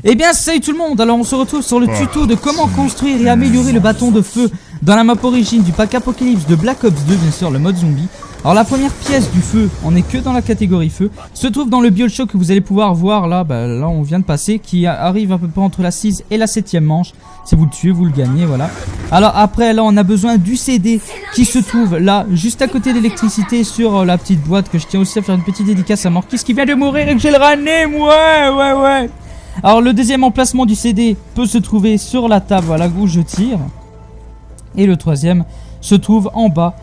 Eh bien salut tout le monde, alors on se retrouve sur le tuto de comment construire et améliorer le bâton de feu dans la map origine du pack Apocalypse de Black Ops 2, bien sûr le mode zombie. Alors la première pièce du feu, on est que dans la catégorie feu, se trouve dans le BioShock que vous allez pouvoir voir là, là on vient de passer, qui arrive à peu près entre la 6 et la 7ème manche. Si vous le tuez, vous le gagnez, voilà. Alors après là on a besoin du CD qui se trouve là, juste à côté de l'électricité sur la petite boîte, que je tiens aussi à faire une petite dédicace à Morkis qui vient de mourir et que j'ai le ramené, ouais. Alors le deuxième emplacement du CD peut se trouver sur la table, voilà, où je tire. Et le troisième se trouve en bas,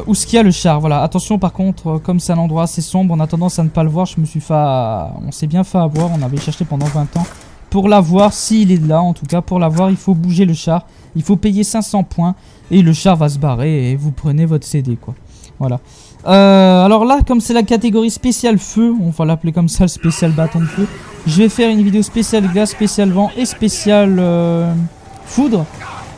où ce qu'il y a le char, voilà. Attention par contre, comme c'est un endroit assez sombre, on a tendance à ne pas le voir. On s'est bien fait avoir, on avait cherché pendant 20 ans pour l'avoir, s'il est là en tout cas. Pour l'avoir il faut bouger le char, il faut payer 500 points et le char va se barrer et vous prenez votre CD quoi. Voilà. Alors là, comme c'est la catégorie spéciale feu, on va l'appeler comme ça, le spécial bâton de feu, je vais faire une vidéo spéciale glace, spéciale vent et spéciale foudre.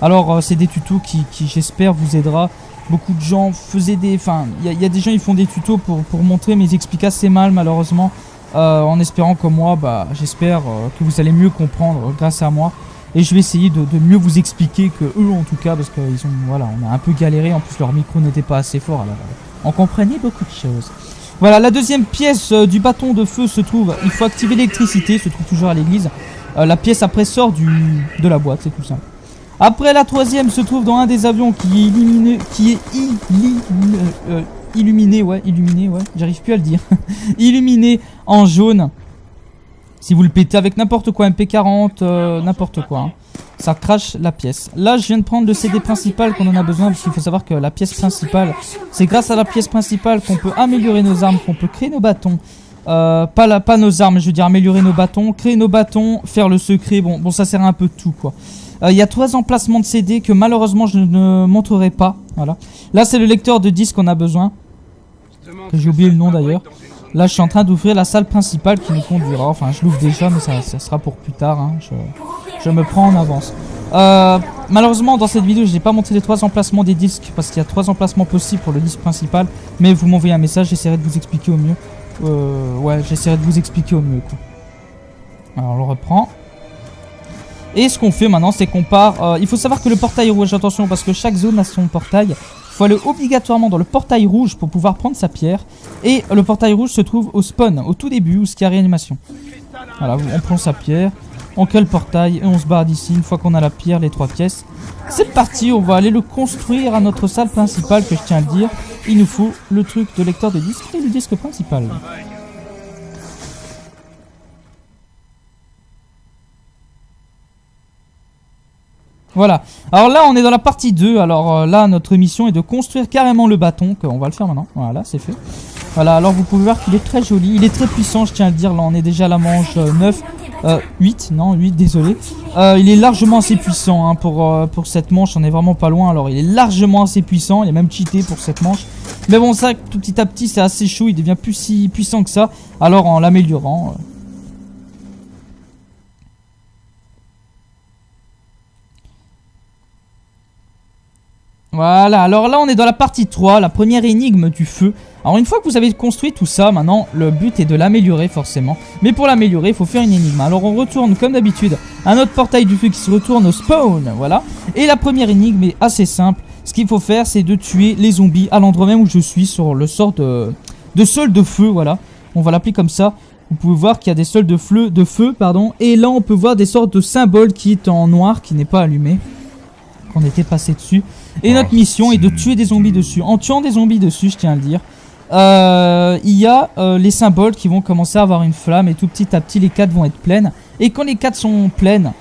Alors c'est des tutos qui j'espère vous aidera. Beaucoup de gens faisaient des... Enfin, il y a des gens qui font des tutos pour montrer, mais ils expliquent assez mal malheureusement. En espérant comme moi, j'espère que vous allez mieux comprendre grâce à moi. Et je vais essayer de mieux vous expliquer que eux en tout cas, parce que voilà, on a un peu galéré, en plus leur micro n'était pas assez fort, alors on comprenait beaucoup de choses. Voilà, la deuxième pièce du bâton de feu se trouve, il faut activer l'électricité, se trouve toujours à l'église. La pièce après sort de la boîte, c'est tout simple. Après la troisième se trouve dans un des avions qui est illuminé, j'arrive plus à le dire. Illuminé en jaune. Si vous le pétez avec n'importe quoi, MP40, n'importe quoi, hein, ça crache la pièce. Là, je viens de prendre le CD principal qu'on en a besoin, parce qu'il faut savoir que la pièce principale, c'est grâce à la pièce principale qu'on peut améliorer nos armes, qu'on peut créer nos bâtons. Pas nos armes, je veux dire améliorer nos bâtons, créer nos bâtons, faire le secret, bon ça sert à un peu de tout quoi. Il y a 3 emplacements de CD que malheureusement je ne montrerai pas, voilà. Là c'est le lecteur de disque qu'on a besoin, que j'ai oublié le nom d'ailleurs. Là je suis en train d'ouvrir la salle principale qui nous conduira, enfin je l'ouvre déjà mais ça sera pour plus tard, hein. Je me prends en avance. Malheureusement dans cette vidéo je n'ai pas montré les 3 emplacements des disques, parce qu'il y a 3 emplacements possibles pour le disque principal. Mais vous m'envoyez un message, j'essaierai de vous expliquer au mieux. J'essaierai de vous expliquer au mieux quoi. Alors on le reprend. Et ce qu'on fait maintenant c'est qu'on part, il faut savoir que le portail rouge, attention parce que chaque zone a son portail. Il faut aller obligatoirement dans le portail rouge pour pouvoir prendre sa pierre. Et le portail rouge se trouve au spawn, au tout début, où il y a réanimation. Voilà, on prend sa pierre, on crée le portail et on se barre d'ici. Une fois qu'on a la pierre, les 3 pièces, c'est parti, on va aller le construire à notre salle principale, que je tiens à le dire. Il nous faut le truc de lecteur de disque et le disque principal. Voilà, alors là on est dans la partie 2, alors là notre mission est de construire carrément le bâton, on va le faire maintenant, voilà c'est fait. Voilà, alors vous pouvez voir qu'il est très joli, il est très puissant je tiens à le dire, là on est déjà à la manche 8, désolé. Il est largement assez puissant hein, pour cette manche, on est vraiment pas loin, alors il est largement assez puissant, il est même cheaté pour cette manche. Mais bon ça tout petit à petit c'est assez chaud, il devient plus si puissant que ça, alors en l'améliorant... Voilà, alors là on est dans la partie 3, la première énigme du feu. Alors une fois que vous avez construit tout ça, maintenant le but est de l'améliorer forcément. Mais pour l'améliorer, il faut faire une énigme. Alors on retourne comme d'habitude à notre portail du feu qui se retourne au spawn, voilà. Et la première énigme est assez simple. Ce qu'il faut faire c'est de tuer les zombies à l'endroit même où je suis, sur le sort de sol de feu, voilà. On va l'appeler comme ça. Vous pouvez voir qu'il y a des sols de feu, et là on peut voir des sortes de symboles qui est en noir, qui n'est pas allumé. On était passé dessus. Et notre mission est de tuer des zombies dessus. En tuant des zombies dessus, je tiens à le dire, il y a les symboles qui vont commencer à avoir une flamme. Et tout petit à petit, les 4 vont être pleines. Et quand les 4 sont pleines,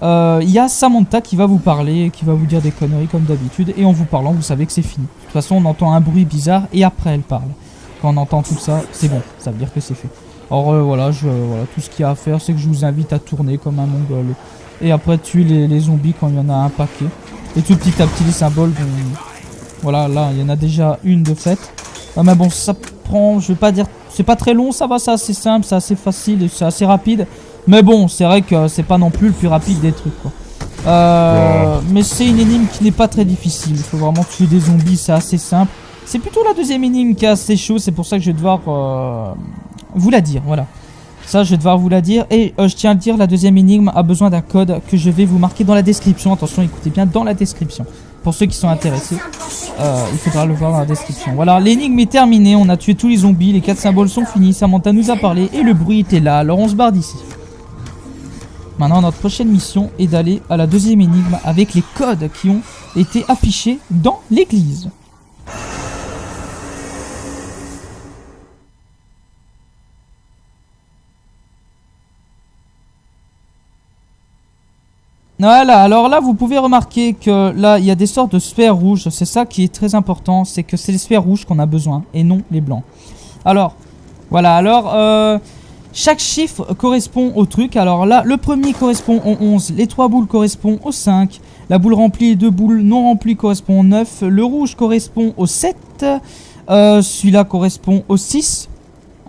il y a Samantha qui va vous parler, qui va vous dire des conneries comme d'habitude. Et en vous parlant, vous savez que c'est fini. De toute façon, on entend un bruit bizarre et après elle parle. Quand on entend tout ça, c'est bon. Ça veut dire que c'est fait. Alors voilà, tout ce qu'il y a à faire, c'est que je vous invite à tourner comme un mongol. Et après tuer les zombies quand il y en a un paquet. Et tout petit à petit les symboles vont... Voilà, là il y en a déjà une de fait. Mais bon ça prend, je vais pas dire... C'est pas très long, ça va, c'est assez simple, c'est assez facile et c'est assez rapide. Mais bon, c'est vrai que c'est pas non plus le plus rapide des trucs quoi. Mais c'est une énigme qui n'est pas très difficile. Il faut vraiment tuer des zombies, c'est assez simple. C'est plutôt la deuxième énigme qui est assez chaud, c'est pour ça que je vais devoir vous la dire, voilà. Ça, je vais devoir vous la dire. Et je tiens à le dire, la deuxième énigme a besoin d'un code que je vais vous marquer dans la description. Attention, écoutez bien dans la description. Pour ceux qui sont intéressés, il faudra le voir dans la description. Voilà, l'énigme est terminée. On a tué tous les zombies. Les 4 symboles sont finis. Samantha nous a parlé et le bruit était là. Alors, on se barre d'ici. Maintenant, notre prochaine mission est d'aller à la deuxième énigme avec les codes qui ont été affichés dans l'église. Voilà, alors là vous pouvez remarquer que là il y a des sortes de sphères rouges, c'est ça qui est très important, c'est que c'est les sphères rouges qu'on a besoin et non les blancs. Alors, voilà, alors chaque chiffre correspond au truc, alors là le premier correspond au 11, les 3 boules correspondent au 5, la boule remplie et 2 boules non remplies correspondent au 9, le rouge correspond au 7, celui-là correspond au 6.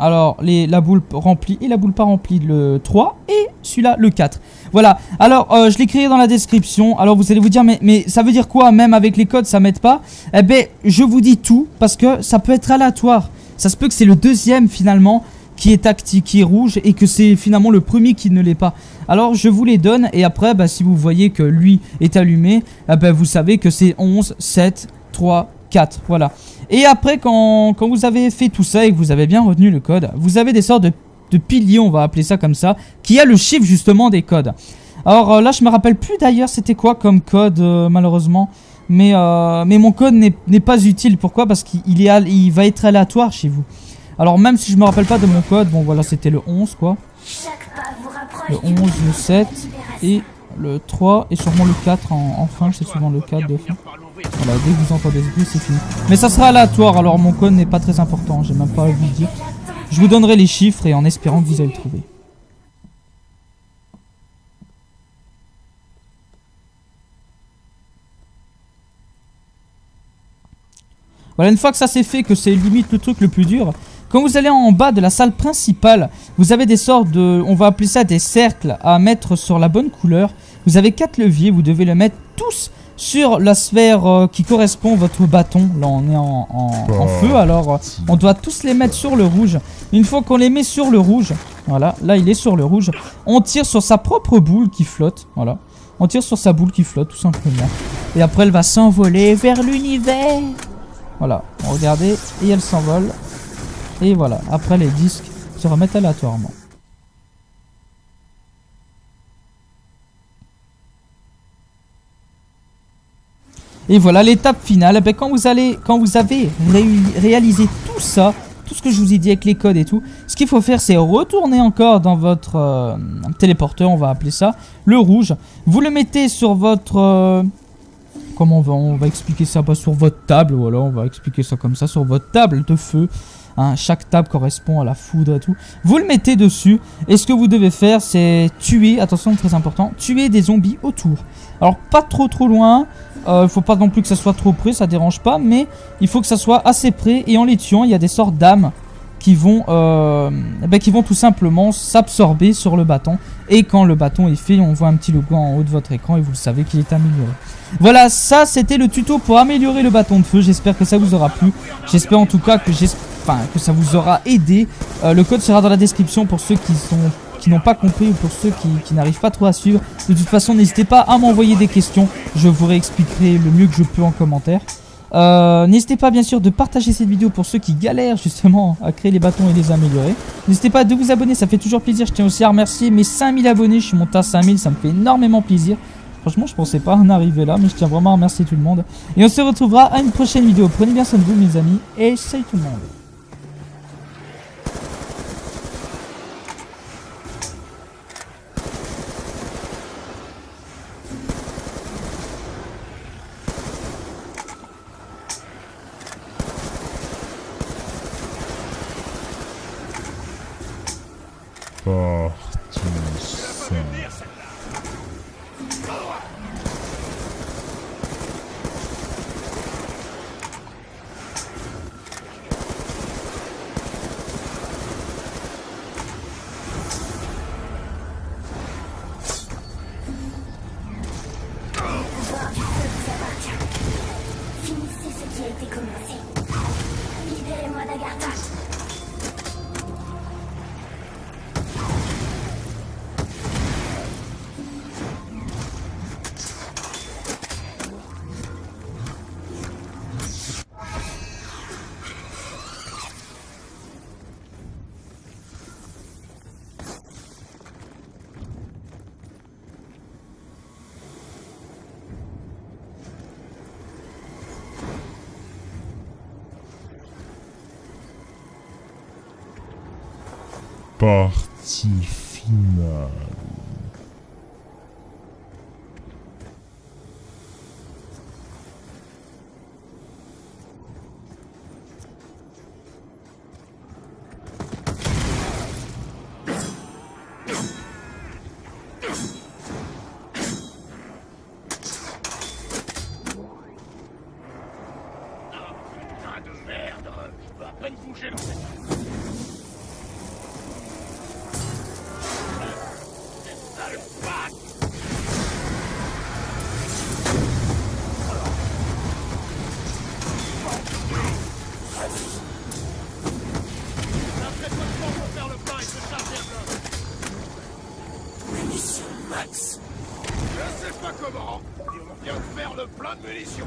Alors, la boule remplie et la boule pas remplie, le 3. Et celui-là, le 4. Voilà. Alors, je l'ai créé dans la description. Alors, vous allez vous dire, mais ça veut dire quoi? Même avec les codes, ça m'aide pas? Eh ben, je vous dis tout parce que ça peut être aléatoire. Ça se peut que c'est le deuxième, finalement, qui est actif, qui est rouge et que c'est finalement le premier qui ne l'est pas. Alors, je vous les donne et après, bah, si vous voyez que lui est allumé, eh ben, vous savez que c'est 11, 7, 3, 4. Voilà. Et après, quand vous avez fait tout ça et que vous avez bien retenu le code, vous avez des sortes de piliers, on va appeler ça comme ça, qui a le chiffre justement des codes. Alors là, je me rappelle plus d'ailleurs c'était quoi comme code, malheureusement. Mais mon code n'est pas utile. Pourquoi? Parce qu'il va être aléatoire chez vous. Alors même si je me rappelle pas de mon code, bon voilà, c'était le 11 quoi. Le 11, le 7 et le 3 et sûrement le 4 en fin, c'est souvent le 4 de fin. Voilà, dès que vous entendez ce bruit, c'est fini. Mais ça sera aléatoire, alors mon code n'est pas très important, j'ai même pas envie de dire. Je vous donnerai les chiffres et en espérant que vous allez le trouver. Voilà, une fois que ça c'est fait, que c'est limite le truc le plus dur, quand vous allez en bas de la salle principale, vous avez des sortes de, on va appeler ça des cercles à mettre sur la bonne couleur. Vous avez 4 leviers, vous devez les mettre tous sur la sphère qui correspond à votre bâton. Là on est en feu, alors on doit tous les mettre sur le rouge. Une fois qu'on les met sur le rouge, voilà, là il est sur le rouge, on tire sur sa propre boule qui flotte, voilà. On tire sur sa boule qui flotte tout simplement. Et après elle va s'envoler vers l'univers. Voilà, regardez, et elle s'envole. Et voilà, après les disques se remettent aléatoirement. Et voilà l'étape finale. Eh bien, quand vous avez réalisé tout ça, tout ce que je vous ai dit avec les codes et tout, ce qu'il faut faire c'est retourner encore dans votre téléporteur, on va appeler ça, le rouge. Vous le mettez sur votre... comment on va expliquer ça? Pas sur votre table, voilà, on va expliquer ça comme ça, sur votre table de feu. Hein, chaque table correspond à la foudre et tout. Vous le mettez dessus et ce que vous devez faire c'est tuer, attention très important, tuer des zombies autour. Alors pas trop loin, il faut pas non plus que ça soit trop près, ça dérange pas, mais il faut que ça soit assez près et en les tuant il y a des sortes d'âmes qui vont tout simplement s'absorber sur le bâton. Et quand le bâton est fait, on voit un petit logo en haut de votre écran et vous le savez qu'il est amélioré. Voilà, ça c'était le tuto pour améliorer le bâton de feu. J'espère que ça vous aura plu. J'espère en tout cas que ça vous aura aidé. Le code sera dans la description pour ceux qui n'ont pas compris ou pour ceux qui n'arrivent pas trop à suivre. De toute façon, n'hésitez pas à m'envoyer des questions. Je vous réexpliquerai le mieux que je peux en commentaire. N'hésitez pas bien sûr de partager cette vidéo pour ceux qui galèrent justement à créer les bâtons et les améliorer. N'hésitez pas de vous abonner, ça fait toujours plaisir. Je tiens aussi à remercier mes 5000 abonnés, je suis monté à 5000, ça me fait énormément plaisir. Franchement je pensais pas en arriver là, mais je tiens vraiment à remercier tout le monde. Et on se retrouvera à une prochaine vidéo. Prenez bien soin de vous mes amis et salut tout le monde. Finissez ce qui a été commencé. Libérez-moi d'Agartha. Partie finale. Max. Je sais pas comment. On vient de faire le plein de munitions.